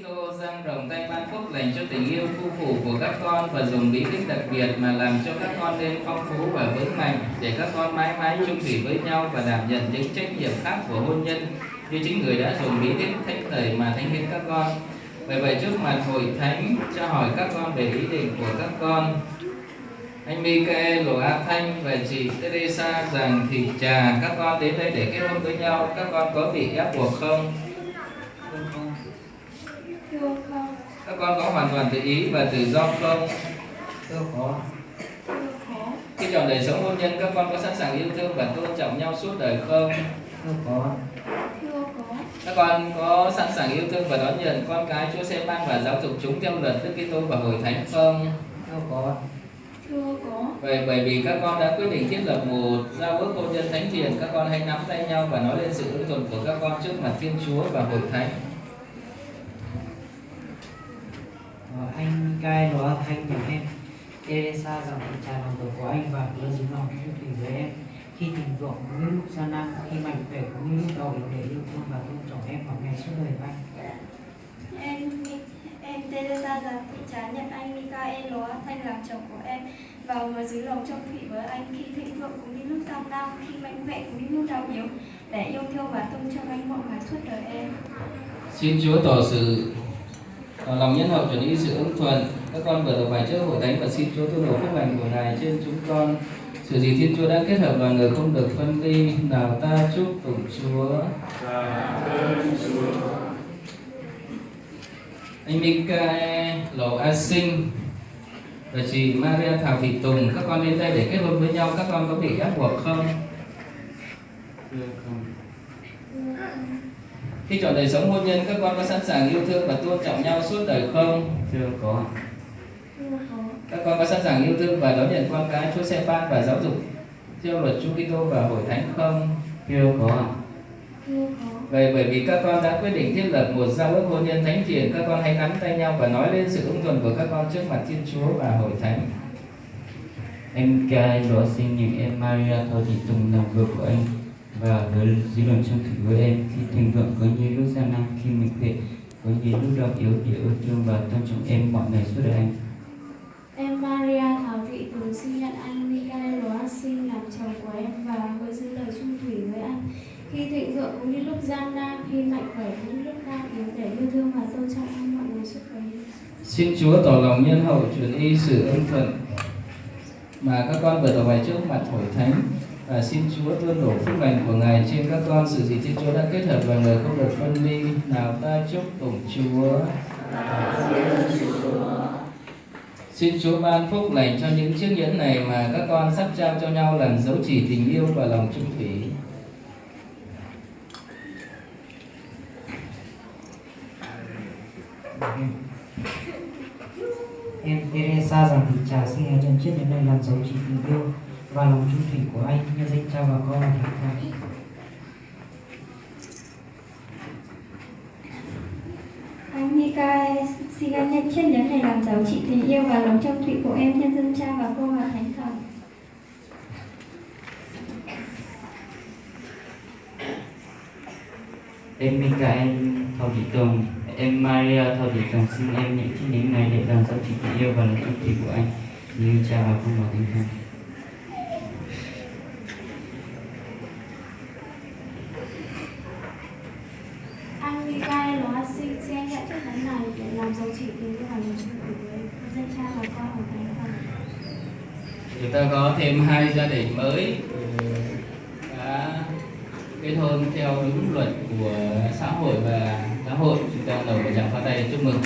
Kitô dang rộng tay ban phúc lành cho tình yêu phu phụ của các con và dùng bí tích đặc biệt mà làm cho các con nên phong phú và vững mạnh để các con mãi mãi chung thủy với nhau và đảm nhận những trách nhiệm khác của hôn nhân như chính người đã dùng bí tích thánh thời mà thánh hiến các con. Bởi vậy trước mặt hội thánh cho hỏi các con về ý định của các con. Anh Michael, A Thanh và chị Teresa rằng thì các con đến đây để kết hôn với nhau, các con có bị ép buộc không? Các con có hoàn toàn tự ý và tự do không? Có. Khi chọn đời sống hôn nhân, các con có sẵn sàng yêu thương và tôn trọng nhau suốt đời không? Có. Các con có sẵn sàng yêu thương và đón nhận con cái Chúa sẽ ban và giáo dục chúng theo luật Đức Kitô và hội thánh không? Có. Vậy bởi vì các con đã quyết định thiết lập một giao ước hôn nhân thánh thiện, các con hãy nắm tay nhau và nói lên sự ứng thuận của các con trước mặt Thiên Chúa và hội thánh. Anh Michael, A Thanh và em Teresa rằng tình trà lòng của anh và hứa dính lòng chung thủy với em khi tình ruộng cũng như lúc gian nan, khi mạnh khỏe cũng như lúc đau yếu để yêu thương và tôn trọng em vào ngày suốt đời anh. Em Teresa rằng thị trá nhận anh Michael A Thanh làm chồng của em và hứa giữ lòng trong thủy với anh khi thịnh vượng cũng như lúc gian nan, khi mạnh mẽ cũng như lúc đau yếu để yêu thương và tôn trọng anh mọi ngày suốt đời em. Xin Chúa tỏ sự lòng nhân hậu chuẩn y sự ứng thuận. Các con vừa đọc bài trước hội thánh và xin Chúa tuôn đổ phúc lành của Ngài trên chúng con. Sự gì Thiên Chúa đã kết hợp loài người không được phân ly. Nào ta chúc tụng Chúa. Anh Michael, A Sinh và chị Maria Thảo Thị Tùng, các con đến đây để kết hôn với nhau, các con có bị ép buộc không? Khi chọn đời sống hôn nhân, các con có sẵn sàng yêu thương và tôn trọng nhau suốt đời không? Có. Các con có sẵn sàng yêu thương và đón nhận con cái Chúa sẽ ban và giáo dục theo luật Chúa Kitô và hội thánh không? Có. Vậy bởi vì các con đã quyết định thiết lập một giao ước hôn nhân thánh thiện, các con hãy nắm tay nhau và nói lên sự ứng thuận của các con trước mặt Thiên Chúa và hội thánh. Em Michael, A Sinh nhận em Maria Thảo Thị Tùng làm vợ của anh và hứa giữ lòng chung thủy với em khi thịnh vượng có như lúc gian nan, khi mạnh khỏe có như lúc đau yếu để yêu thương và tôn trọng em mọi ngày suốt đời anh. Em Maria Thảo Thị Tùng xin nhận anh Michael A Sinh làm chồng của em và hứa giữ lời chung thủy với anh khi thịnh vượng cũng như lúc gian nan, khi mạnh khỏe cũng như lúc đau yếu để yêu thương và tôn trọng anh mọi ngày suốt đời. Xin Chúa tỏ lòng nhân hậu chuẩn y sự ưng thuận mà các con vừa đọc bài trước mặt hội thánh và xin Chúa tuôn đổ phúc lành của Ngài trên các con. Sự gì Thiên Chúa đã kết hợp loài người không được phân ly. Nào ta chúc tụng Chúa. Xin Chúa ban phúc lành cho những chiếc nhẫn này mà các con sắp trao cho nhau làm dấu chỉ tình yêu và lòng chung thủy. Em Teresa rằng thị trà xin hãy chân chiếc nhẫn này làm dấu chỉ tình yêu và lòng chung thủy của anh nhân danh Cha và Con và Thánh Thần. Anh Michael xin anh nhận chiếc nhẫn này làm dấu chỉ tình yêu và lòng trong thủy của em nhân dân Cha và Con và Thánh Thần. Em Michael Thảo Thị Tùng, em Maria Thảo Thị Tùng xin em nhận chiếc nhẫn này để làm dấu chỉ tình yêu và lòng chung thủy của anh như Cha và Con và Thánh Thần. Anh Michael A Sinh xin anh nhận chiếc nhẫn này để làm dấu chỉ tình yêu và lòng chung thủy với em nhân danh Cha và Con và Thánh Thần. Chúng ta có thêm 2 gia đình mới đã kết hôn theo đúng luật của xã hội và giáo hội. Chúng ta đầu một tràng pháo tay chúc mừng.